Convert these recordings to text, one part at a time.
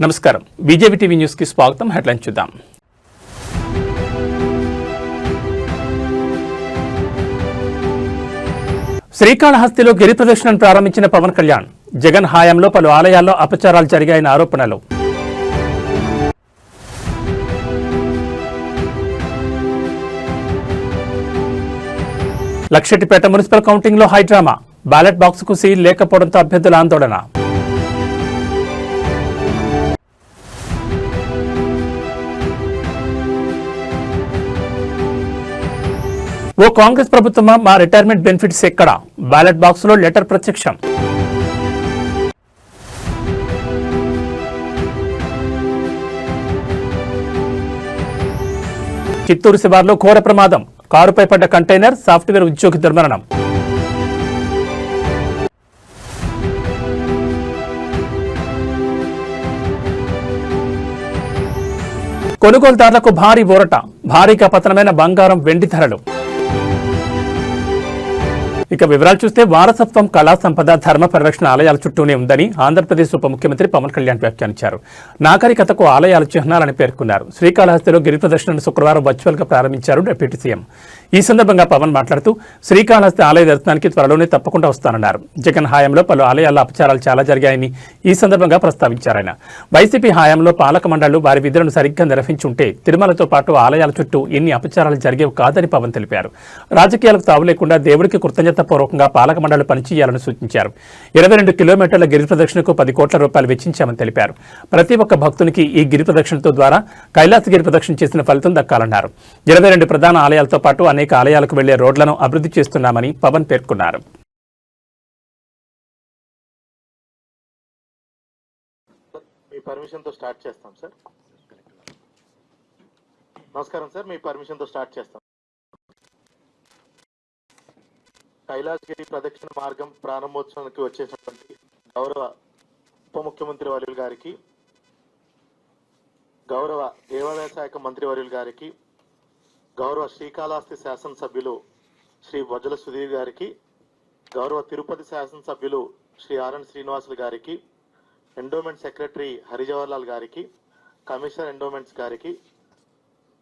నమస్కారం BJP TV news కి స్వాగతం. హెడ్లైన్స్ చూద్దాం. శ్రీకాళహస్తిలో గిరి ప్రదక్షిణను ప్రారంభించిన పవన్ కళ్యాణ్. జగన్ హయాంలో పలు ఆలయాల్లో అపచారాలు జరిగాయన్న ఆరోపణలు. లక్షెట్టిపేట మున్సిపల్ కౌంటింగ్ లో హైడ్రామా. బ్యాలెట్ బాక్స్ కు సీల్ లేకపోవడంతో అభ్యర్థుల ఆందోళన. ఓ కాంగ్రెస్ ప్రభుత్వమా, మా రిటైర్మెంట్ బెనిఫిట్స్ ఎక్కడా? బ్యాలెట్ బాక్స్ లో లెటర్ ప్రత్యక్షం. చిత్తూరు శివార్లో ఘోర ప్రమాదం. కారుపై పడ్డ కంటైనర్, సాఫ్ట్వేర్ ఉద్యోగి దుర్మరణం. కొనుగోలుదారులకు భారీ ఊరట. భారీగా పతనమైన బంగారం, వెండి ధరలు. ఇక వివరాలు చూస్తే వారసత్వం, కళా సంపద, ధర్మ పరిరక్షణ ఆలయాల చుట్టూనే ఉందని ఆంధ్రప్రదేశ్ ఉప ముఖ్యమంత్రి పవన్ కళ్యాణ్ వ్యాఖ్యానించారు. నాగరికతకు ఆలయాల చిహ్నాలని పేర్కొన్నారు. శ్రీకాళహస్తిలో గిరి ప్రదర్శనను శుక్రవారం వర్చువల్ గా ప్రారంభించారు డిప్యూటీ సీఎం. ఈ సందర్భంగా పవన్ మాట్లాడుతూ శ్రీకాళహస్తి ఆలయ దర్శనానికి త్వరలోనే తప్పకుండా వస్తానన్నారు. జగన్ హయాంలో పలు ఆలయాల్లో అపచారాలు చాలా జరిగాయని ఈ సందర్భంగా ప్రస్తావించారు. ఆయన వైసీపీ హయాంలో పాలక మండళ్లు వారి విధులను సరిగ్గా నిర్వహించుంటే తిరుమలతో పాటు ఆలయాల చుట్టూ ఎన్ని అపచారాలు జరిగేవి కాదని పవన్ తెలిపారు. రాజకీయాలకు తావు లేకుండా దేవుడికి కృతజ్ఞతాపూర్వకంగా పాలక మండళ్లు పనిచేయాలని సూచించారు. 22 కిలోమీటర్ల గిరి ప్రదక్షిణకు 10 కోట్ల రూపాయలు వెచ్చించామని తెలిపారు. ప్రతి ఒక్క భక్తునికి ఈ గిరి ప్రదక్షిణతో ద్వారా కైలాసగిరి ప్రదక్షిణ చేసిన ఫలితం దక్కాలన్నారు. 22 ప్రధాన ఆలయాలతో పాటు అనేక ఆలయాలకు వెళ్లే రోడ్లను అభివృద్ధి చేస్తున్నామని పవన్ పేర్కొన్నారు. మీ పర్మిషన్ తో స్టార్ట్ చేస్తాం సార్. నమస్కారం సార్, మీ పర్మిషన్ తో స్టార్ట్ చేస్తాం. కైలాసగిరి ప్రదక్షిణ మార్గం ప్రారంభోత్సవానికి వచ్చేసినటువంటి గౌరవ ఉప ముఖ్యమంత్రి వర్యులు గారికి, గౌరవ దేవాదాయ శాఖ మంత్రి వర్యులు గారికి, గౌరవ శ్రీకాళహస్తి శాసనసభ్యులు శ్రీ బొజ్జల సుధీర్ గారికి, గౌరవ తిరుపతి శాసనసభ్యులు శ్రీ ఆర్ఎన్ శ్రీనివాసులు గారికి, ఎండోమెంట్ సెక్రటరీ హరిజవహర్లాల్ గారికి, కమిషనర్ ఎండోమెంట్స్ గారికి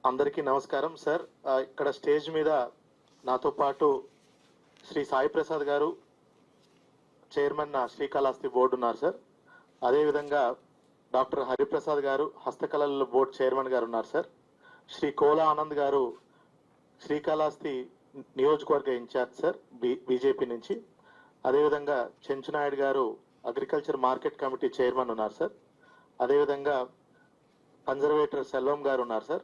అందరికీ నమస్కారం సార్. ఇక్కడ స్టేజ్ మీద నాతో పాటు శ్రీ సాయి ప్రసాద్ గారు, చైర్మన్ శ్రీకాళహస్తి బోర్డు ఉన్నారు సార్. అదేవిధంగా డాక్టర్ హరిప్రసాద్ గారు, హస్తకళల బోర్డు చైర్మన్ గారు ఉన్నారు సార్. శ్రీ కోలా ఆనంద్ గారు, శ్రీకాళహస్తి నియోజకవర్గ ఇన్ఛార్జ్ సార్ బీజేపీ నుంచి. అదేవిధంగా చెంచునాయుడు గారు, అగ్రికల్చర్ మార్కెట్ కమిటీ చైర్మన్ ఉన్నారు సార్. అదేవిధంగా కన్జర్వేటర్ సెల్వం గారు ఉన్నారు సార్.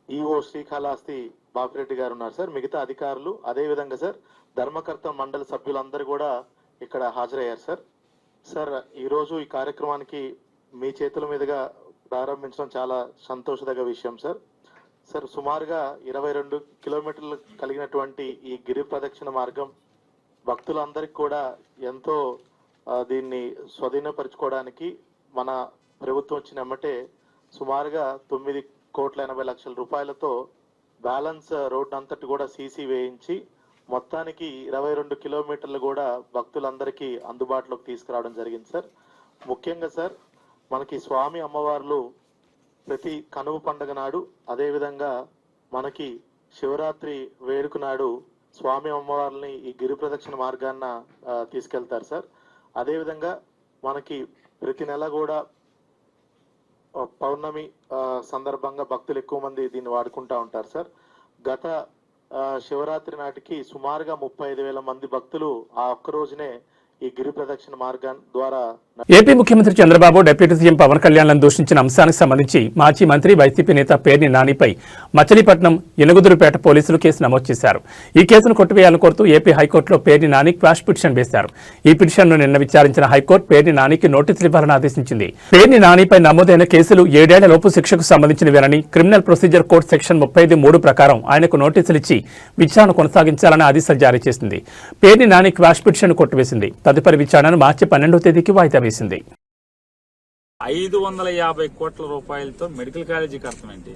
ఈఓ శ్రీకాళహస్తి బాపిరెడ్డి గారు ఉన్నారు సార్. మిగతా అధికారులు, అదేవిధంగా సార్ ధర్మకర్త మండలి సభ్యులందరూ కూడా ఇక్కడ హాజరయ్యారు సార్. సార్ ఈరోజు ఈ కార్యక్రమానికి మీ చేతుల మీదుగా ప్రారంభించడం చాలా సంతోషదగ్గ విషయం సార్. సార్ సుమారుగా 22 కిలోమీటర్లు కలిగినటువంటి ఈ గిరి ప్రదక్షిణ మార్గం భక్తులందరికీ కూడా ఎంతో దీన్ని స్వాధీనపరచుకోవడానికి మన ప్రభుత్వం వచ్చినమ్మటే సుమారుగా 9,80,00,000 రూపాయలతో బ్యాలెన్స్ రోడ్ అంతటి కూడా సీసీ వేయించి మొత్తానికి 22 కిలోమీటర్లు కూడా భక్తులందరికీ అందుబాటులోకి తీసుకురావడం జరిగింది సార్. ముఖ్యంగా సార్ మనకి స్వామి అమ్మవార్లు ప్రతి కనుమ పండుగ నాడు, అదేవిధంగా మనకి శివరాత్రి వేడుక నాడు స్వామి అమ్మవార్లని ఈ గిరి ప్రదక్షిణ మార్గాన్న తీసుకెళ్తారు సార్. అదేవిధంగా మనకి ప్రతి నెల కూడా పౌర్ణమి సందర్భంగా భక్తులు ఎక్కువ మంది దీన్ని వాడుకుంటా ఉంటారు సార్. గత శివరాత్రి నాటికి సుమారుగా 35,000 మంది భక్తులు ఆ ఒక్క రోజునే ఈ గిరి ప్రదక్షిణ మార్గం ద్వారా. ఏపీ ముఖ్యమంత్రి చంద్రబాబు డిప్యూటీ సీఎం పవన్ కళ్యాణ్ దూషించిన అంశానికి సంబంధించి మాజీ మంత్రి వైసీపీ నేత పేర్ని నానిపై మచిలీపట్నం ఎనుగుదురుపేట పోలీసులు కేసు నమోదు చేశారు. ఈ కేసును కొట్టివేయాలని కోరుతూ ఏపీ హైకోర్టులో పేర్ని నాని క్వాష్ పిటిషన్ వేశారు. ఈ పిటిషన్ను నిన్న విచారించిన హైకోర్టు పేర్ని నానికి నోటీసులు ఇవ్వాలని ఆదేశించింది. పేర్ని నానిపై నమోదైన కేసులు 7 ఏళ్ల లోపు శిక్షకు సంబంధించినవేనని క్రిమినల్ ప్రొసీజర్ కోడ్ సెక్షన్ 35(3) ప్రకారం ఆయనకు నోటీసులు ఇచ్చి విచారణ కొనసాగించాలని ఆదేశాలు జారీ చేసింది. పేర్ని నాని క్వాష్ పిటిషన్ కొట్టివేసింది. తదుపరి విచారణను మార్చి 12వ తేదీకి వాయిదా వేసింది. 550 కోట్ల రూపాయలతో మెడికల్ కాలేజీకి అర్థం ఏంటి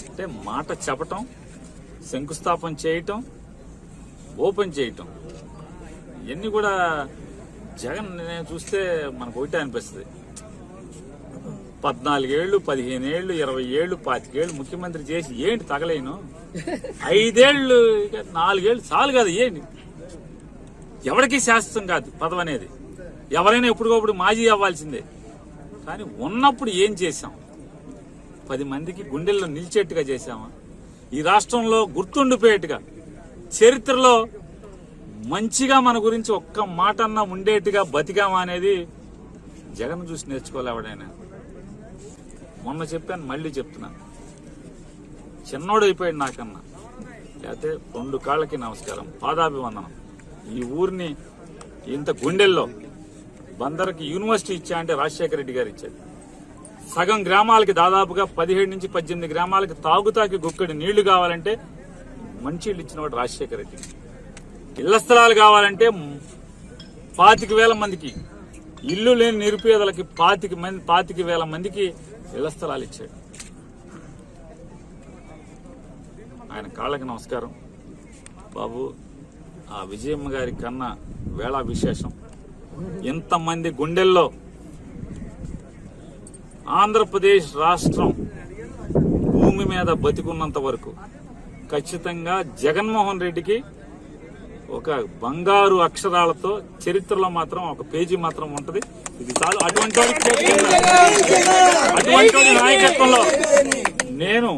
అంటే మాట చెప్పటం, శంకుస్థాపన చేయటం, ఓపెన్ చేయటం, ఇవన్నీ కూడా జగన్ నేను చూస్తే మనకు ఒకటే అనిపిస్తుంది. 14 ఏళ్ళు 15 ఏళ్ళు 20 ఏళ్ళు 25 ఏళ్ళు ముఖ్యమంత్రి చేసి ఏంటి తగలేను 5 ఏళ్ళు 4 ఏళ్ళు చాలు కదా ఏంటి ఎవరికి శాశ్వతం కాదు పదవి అనేది ఎవరైనా ఎప్పటికప్పుడు మాజీ అవ్వాల్సిందే కానీ ఉన్నప్పుడు ఏం చేశాం 10 మందికి గుండెల్లో నిలిచేట్టుగా చేశామా ఈ రాష్ట్రంలో గుర్తుండిపోయేట్టుగా చరిత్రలో మంచిగా మన గురించి ఒక్క మాట అన్నా ఉండేట్టుగా బతికామా అనేది జగన్ చూసి నేర్చుకోవాలి ఎవడైనా మొన్న చెప్పాను మళ్ళీ చెప్తున్నాను చిన్నోడు అయిపోయాడు నాకన్నా లేకపోతే 2 కాళ్ళకి నమస్కారం పాదాభివందనం ఈ ఊరిని ఇంత గుండెల్లో బందర్కి యూనివర్సిటీ ఇచ్చా అంటే రాజశేఖర రెడ్డి గారు ఇచ్చాడు సగం గ్రామాలకి దాదాపుగా 17 నుంచి 18 గ్రామాలకి తాగుతాకి గుక్కడి నీళ్లు కావాలంటే మంచిళ్ళు ఇచ్చినవాడు రాజశేఖర రెడ్డి ఇళ్ల స్థలాలు కావాలంటే 25,000 మందికి ఇల్లు లేని నిరుపేదలకి 25,000 మందికి ఇళ్ల స్థలాలు ఇచ్చాడు ఆయన కాళ్ళకి నమస్కారం బాబు ఆ విజయమ్మ గారి కన్నా వేళ విశేషం ఎంతమంది గుండెల్లో ఆంధ్రప్రదేశ్ రాష్ట్రం భూమి మీద బతికున్నంత వరకు ఖచ్చితంగా జగన్మోహన్ రెడ్డికి ఒక బంగారు అక్షరాలతో చరిత్రలో మాత్రం ఒక పేజీ మాత్రం ఉంటది ఇది చాలు అటువంటి నాయకత్వంలో నేను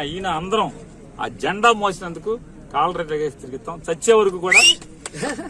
ఈయన అందరం ఆ జెండా మోసినందుకు కాలరెడ్డిగా తిరుగుతాం చచ్చే వరకు కూడా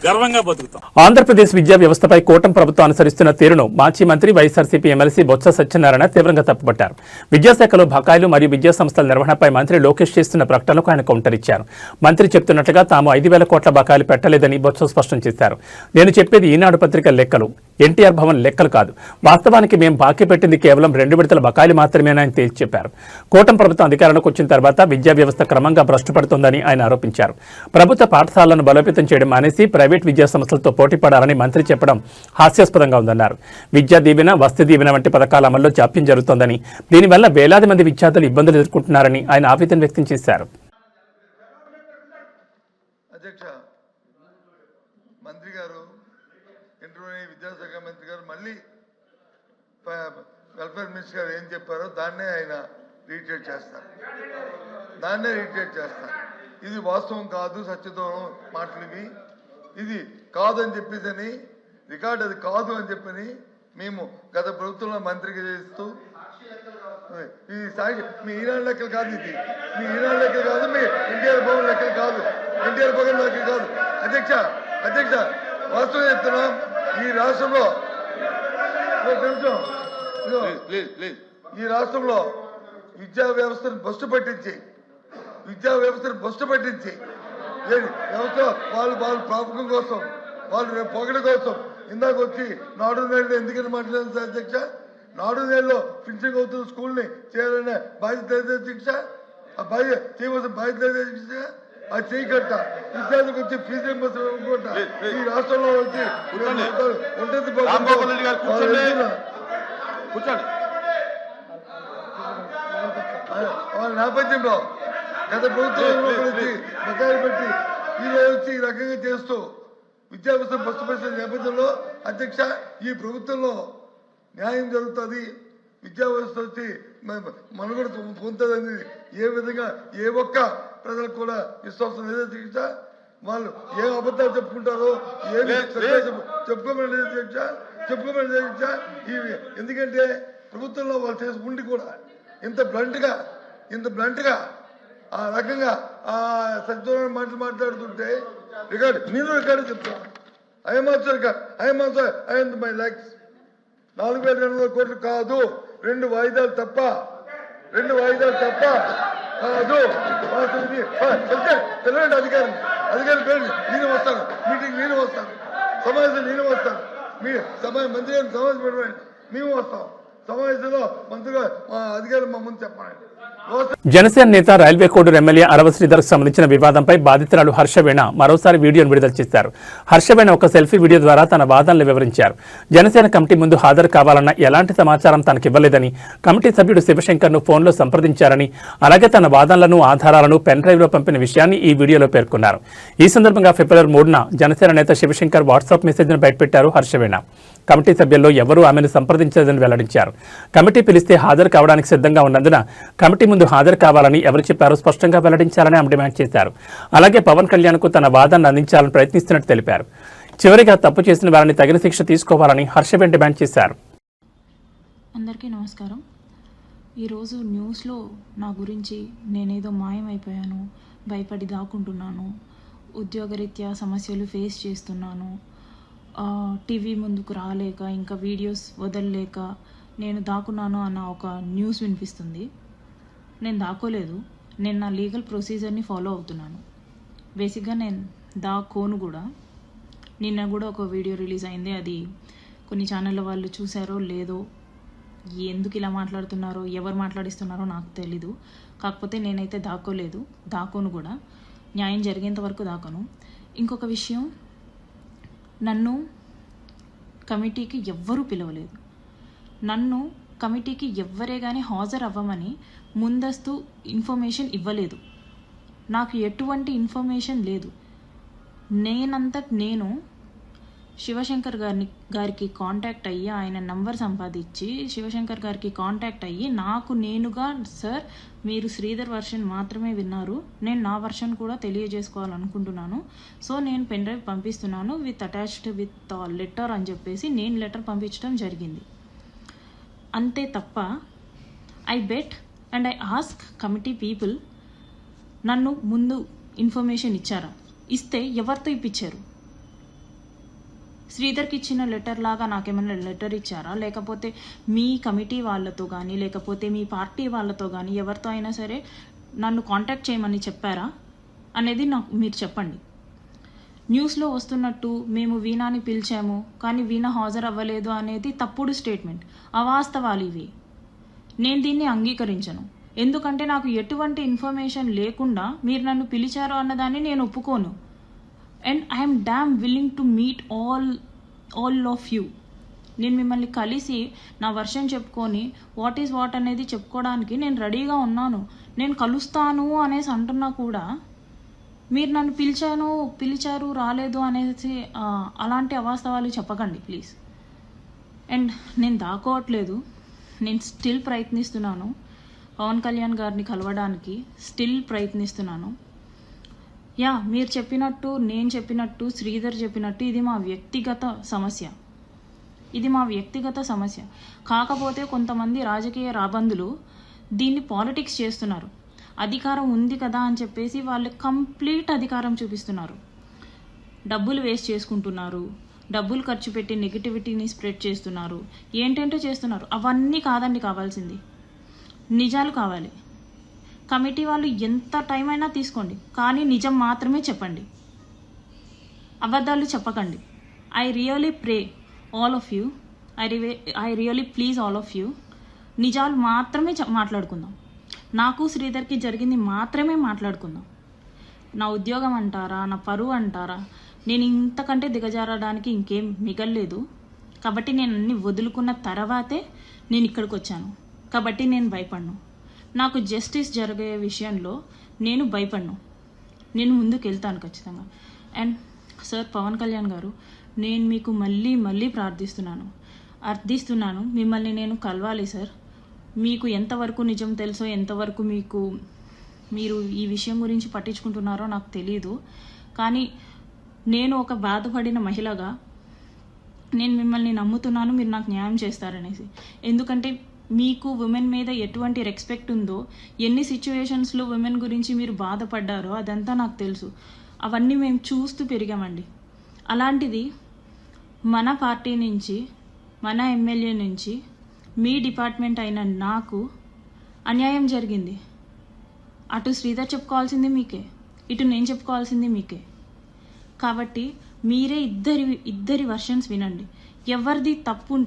గర్వంగా బతుకుతాం. ఆంధ్రప్రదేశ్ విద్యా వ్యవస్థపై కూటమి ప్రభుత్వం అనుసరిస్తున్న తీరును మాజీ మంత్రి వైఎస్ఆర్సీపీ ఎమ్మెల్సీ బొత్స సత్యనారాయణ తీవ్రంగా తప్పుపట్టారు. విద్యాశాఖలో బకాయిలు మరియు విద్యా సంస్థల నిర్వహణపై మంత్రి లోకేష్ చేస్తున్న ప్రకటనలకు ఆయన కౌంటర్ ఇచ్చారు. మంత్రి చెప్తున్నట్లుగా తాము 5,000 కోట్ల బకాయిలు పెట్టలేదని బొత్స స్పష్టం చేశారు. నేను చెప్పేది ఈనాడు పత్రిక లెక్కలు, ఎన్టీఆర్ భవన్ లెక్కలు కాదు. వాస్తవానికి మేము బాకీ పెట్టింది కేవలం 2 విడతల బకాయిలు మాత్రమేనని తేల్చి చెప్పారు. కూటమి ప్రభుత్వం అధికారంలోకి వచ్చిన తర్వాత విద్యా వ్యవస్థ క్రమంగా భ్రష్టుపడుతోందని ఆయన ఆరోపించారు. ప్రభుత్వ పాఠశాలలను బలోపేతం చేయడం మానేసి ప్రైవేట్ విద్యా సంస్థలతో పోటీ పడాలని మంత్రి చెప్పడం హాస్యాస్పదంగా ఉందన్నారు. విద్యా దీవెన, వసతి దీవెన వంటి పథకాల అమల్లో జాప్యం జరుగుతోందని, దీనివల్ల వేలాది మంది విద్యార్థులు ఇబ్బందులు ఎదుర్కొంటున్నారని ఆయన ఆవేదన వ్యక్తం చేశారు. మంత్రి గారు విద్యాశాఖ మంత్రి గారు మళ్ళీ వెల్ఫేర్ మినిస్టర్ గారు ఏం చెప్పారో దాన్నే ఆయన రీట్రేట్ చేస్తారు. ఇది వాస్తవం కాదు, సత్యదూరం మాటలు ఇవి. ఇది కాదు అని చెప్పేసి రికార్డు అది కాదు అని చెప్పని మేము గత ప్రభుత్వంలో మంత్రికి చేస్తూ ఈ సాక్షి మీ ఈనాడు లెక్కలు కాదు, ఇది మీ ఈనాడు లెక్కలు కాదు, మీ ఎన్టీఆర్ భవన్ లెక్కలు కాదు, ఎన్టీఆర్ భవన్ లెక్కలు కాదు. అధ్యక్ష వాస్తవం చెప్తున్నాం. ఈ రాష్ట్రంలో విద్యా వ్యవస్థను బస్టు పట్టించి వ్యవస్థ వాళ్ళు ప్రాపకం కోసం, వాళ్ళు పొగడ కోసం ఇందాక వచ్చి నాడు నేలలో ఎందుకని మాట్లాడారు సార్ అధ్యక్ష? నాడు నేలలో ఫినిషింగ్ అవుతున్న స్కూల్ని చేయాలనే బాధ్యత లేదు అధ్యక్ష. ఆ చేయవలసిన బాధ్యత లేదు అధ్యక్ష. అది చేయకట్ట విద్యార్థులకు వచ్చి ఫీజు రింబర్స్మెంట్ ఈ రాష్ట్రంలో వచ్చి ఉంటుంది. వాళ్ళ నేపథ్యంలో గత ప్రభుత్వంలో బకాయిలు పెట్టి వచ్చి ఈ రకంగా చేస్తూ విద్యా వ్యవస్థ బస్సు నేపథ్యంలో అధ్యక్ష ఈ ప్రభుత్వంలో న్యాయం జరుగుతుంది, విద్యా వ్యవస్థ వచ్చి మనుగడ పొందుతుందని ఏ విధంగా ఏ ఒక్క ప్రజలకు కూడా విశ్వాసం లేదు అధ్యక్ష. వాళ్ళు ఏ అబద్ధాలు చెప్పుకుంటారో ఏమి చెప్పుకోమని అధ్యక్ష. ఎందుకంటే ప్రభుత్వంలో వాళ్ళు చేసి ఉండి కూడా ఇంత బ్లంట్గా ఆ రకంగా ఆ సత్యనారాయణ మాటలు మాట్లాడుతుంటే రికార్డు చెప్తాను. మై లైక్స్ 4,200 కోట్లు కాదు, 2 వాయిదాలు తప్ప కాదు. తెలియండి అధికారులు పేరు నేను వస్తాను, మీటింగ్ నేను వస్తాను, సమావేశం నేను వస్తాను, మీ మంత్రి గారిని సమావేశం పెట్టండి, మేము వస్తాం. సమావేశంలో మంత్రిగా మా అధికారులు మా ముందు చెప్పండి. జనసేన నేత రైల్వే కోడూరు ఎమ్మెల్యే అరవ శ్రీధర్కు సంబంధించిన వివాదంపై బాధితురాలు హర్షవేణ మరోసారి వీడియోను విడుదల చేశారు. హర్షవేణ ఒక సెల్ఫీ వీడియో ద్వారా తన వాదనలు వివరించారు. జనసేన కమిటీ ముందు హాజరు కావాలన్న ఎలాంటి సమాచారం తనకు ఇవ్వలేదని, కమిటీ సభ్యుడు శివశంకర్ను ఫోన్లో సంప్రదించారని, అలాగే తన వాదనలను ఆధారాలను పెన్ డ్రైవ్లో పంపిన విషయాన్ని ఈ వీడియోలో పేర్కొన్నారు. ఈ సందర్భంగా ఫిబ్రవరి 3న జనసేన నేత శివశంకర్ వాట్సాప్ మెసేజ్ను బయటపెట్టారు హర్షవేణ. కమిటీ సభ్యుల్లో ఎవరూ ఆమెను సంప్రదించలేదని వెల్లడించారు. కమిటీ పిలిస్తే హాజరు కావడానికి సిద్ధంగా ఉన్నందున కమిటీ ముందు హాజరు కావాలని ఎవరు చెప్పారో స్పష్టంగా వెల్లడించాలని ఆమె డిమాండ్ చేశారు. అలాగే పవన్ కళ్యాణ్కు తన వాదనను అందించాలని ప్రయత్నిస్తున్నట్టు తెలిపారు. చివరిగా తప్పు చేసిన వారిని తగిన శిక్ష తీసుకోవాలని హర్షబెన్ డిమాండ్ చేశారు. అందరికీ నమస్కారం. ఈరోజు న్యూస్లో నా గురించి నేనేదో మాయమైపోయాను, భయపడి దాక్కుంటున్నాను, ఉద్యోగరీత్యా సమస్యలు ఫేస్ చేస్తున్నాను, టీవీ ముందుకు రాలేక ఇంకా వీడియోస్ వదలలేక నేను దాక్కున్నాను అన్న ఒక న్యూస్ వినిపిస్తుంది. నేను దాక్కోలేదు. నేను నా లీగల్ ప్రొసీజర్ని ఫాలో అవుతున్నాను. బేసిక్గా నేను దాక్కోను కూడా. నిన్న కూడా ఒక వీడియో రిలీజ్ అయింది. అది కొన్ని ఛానళ్ళ వాళ్ళు చూసారో లేదో, ఎందుకు ఇలా మాట్లాడుతున్నారో, ఎవరు మాట్లాడిస్తున్నారో నాకు తెలీదు. కాకపోతే నేనైతే దాక్కోలేదు, దాక్కోను కూడా. న్యాయం జరిగేంత వరకు దాకను. ఇంకొక విషయం, నన్ను కమిటీకి ఎవ్వరూ పిలవలేదు. నన్ను కమిటీకి ఎవ్వరే కానీ హాజరు అవ్వమని ముందస్తు ఇన్ఫర్మేషన్ ఇవ్వలేదు. నాకు ఎటువంటి ఇన్ఫర్మేషన్ లేదు. నేను శివశంకర్ గారికి కాంటాక్ట్ అయ్యి, ఆయన నంబర్ సంపాదించి శివశంకర్ గారికి కాంటాక్ట్ అయ్యి నాకు నేనుగా, సార్ మీరు శ్రీధర్ వర్షన్ మాత్రమే విన్నారు, నేను నా వర్షన్ కూడా తెలియజేసుకోవాలనుకుంటున్నాను, సో నేను పెన్ డ్రైవ్ పంపిస్తున్నాను విత్ అటాచ్డ్ విత్ లెటర్ అని చెప్పేసి నేను లెటర్ పంపించడం జరిగింది. అంతే తప్ప I bet and I ask committee people, నన్ను ముందు ఇన్ఫర్మేషన్ ఇచ్చారా? ఇస్తే ఎవరితో ఇప్పించారు? శ్రీధర్కి ఇచ్చిన లెటర్ లాగా నాకేమైనా లెటర్ ఇచ్చారా? లేకపోతే మీ కమిటీ వాళ్ళతో కానీ, లేకపోతే మీ పార్టీ వాళ్ళతో కానీ ఎవరితో అయినా సరే నన్ను కాంటాక్ట్ చేయమని చెప్పారా అనేది నాకు మీరు చెప్పండి. న్యూస్లో వస్తున్నట్టు మేము వీణాని పిలిచాము కానీ వీణ హాజరు అవ్వలేదు అనేది తప్పుడు స్టేట్మెంట్, అవాస్తవాలు ఇవి. నేను దీన్ని అంగీకరించను. ఎందుకంటే నాకు ఎటువంటి ఇన్ఫర్మేషన్ లేకుండా మీరు నన్ను పిలిచారు అన్నదాన్ని నేను ఒప్పుకోను. And I'm dam willing to meet all of you. నేను మిమ్మల్ని కలిసి నా వర్షన్ చెప్పుకొని వాట్ ఈజ్ వాట్ అనేది చెప్పుకోవడానికి నేను రెడీగా ఉన్నాను. నేను కలుస్తాను అనేసి అంటున్నా కూడా మీరు నన్ను పిలిచారు రాలేదు అనేసి అలాంటి అవాస్తవాలు చెప్పకండి ప్లీజ్. అండ్ నేను దాక్కోవట్లేదు. నేను స్టిల్ ప్రయత్నిస్తున్నాను పవన్ కళ్యాణ్ గారిని కలవడానికి, స్టిల్ ప్రయత్నిస్తున్నాను. మీరు చెప్పినట్టు, నేను చెప్పినట్టు, శ్రీధర్ చెప్పినట్టు ఇది మా వ్యక్తిగత సమస్య. కాకపోతే కొంతమంది రాజకీయ రాబందులు దీన్ని పాలిటిక్స్ చేస్తున్నారు. అధికారం ఉంది కదా అని చెప్పేసి వాళ్ళు కంప్లీట్ అధికారం చూపిస్తున్నారు. డబ్బులు వేస్ట్ చేసుకుంటున్నారు, డబ్బులు ఖర్చు పెట్టి నెగిటివిటీని స్ప్రెడ్ చేస్తున్నారు, ఏంటంటే చేస్తున్నారు. అవన్నీ కాదండి కావాల్సింది, నిజాలు కావాలి. కమిటీ వాళ్ళు ఎంత టైం అయినా తీసుకోండి, కానీ నిజం మాత్రమే చెప్పండి, అబద్ధాలు చెప్పకండి. I really pray all of you, I really please all of you, నిజాలు మాత్రమే మాట్లాడుకుందాం. నాకు శ్రీధర్కి జరిగింది మాత్రమే మాట్లాడుకుందాం. నా ఉద్యోగం అంటారా, నా పరువు అంటారా, నేను ఇంతకంటే దిగజారడానికి ఇంకేం మిగల్లేదు. కాబట్టి నేను అన్ని వదులుకున్న తర్వాతే నేను ఇక్కడికి వచ్చాను. కాబట్టి నేను భయపడను. నాకు జస్టిస్ జరిగే విషయంలో నేను భయపడను. నేను ముందుకు వెళ్తాను ఖచ్చితంగా. అండ్ సార్ పవన్ కళ్యాణ్ గారు, నేను మీకు మళ్ళీ అర్థిస్తున్నాను, మిమ్మల్ని నేను కలవాలి సార్. మీకు ఎంతవరకు నిజం తెలుసో, ఎంతవరకు మీరు ఈ విషయం గురించి పట్టించుకుంటున్నారో నాకు తెలీదు. కానీ నేను ఒక బాధపడిన మహిళగా నేను మిమ్మల్ని నమ్ముతున్నాను, మీరు నాకు న్యాయం చేస్తారనేసి. ఎందుకంటే మీకు ఉమెన్ మీద ఎటువంటి రెస్పెక్ట్ ఉందో, ఎన్ని సిచ్యువేషన్స్లో ఉమెన్ గురించి మీరు బాధపడ్డారో అదంతా నాకు తెలుసు. అవన్నీ మేము చూస్తూ పెరిగామండి. అలాంటిది మన పార్టీ నుంచి, మన ఎమ్మెల్యే నుంచి, మీ డిపార్ట్మెంట్ అయిన నాకు అన్యాయం జరిగింది. అటు శ్రీధర్ చెప్పుకోవాల్సింది మీకే, ఇటు నేను చెప్పుకోవాల్సింది మీకే. కాబట్టి మీరే ఇద్దరి వర్షన్స్ వినండి. ఎవరిది తప్పు ఉంటే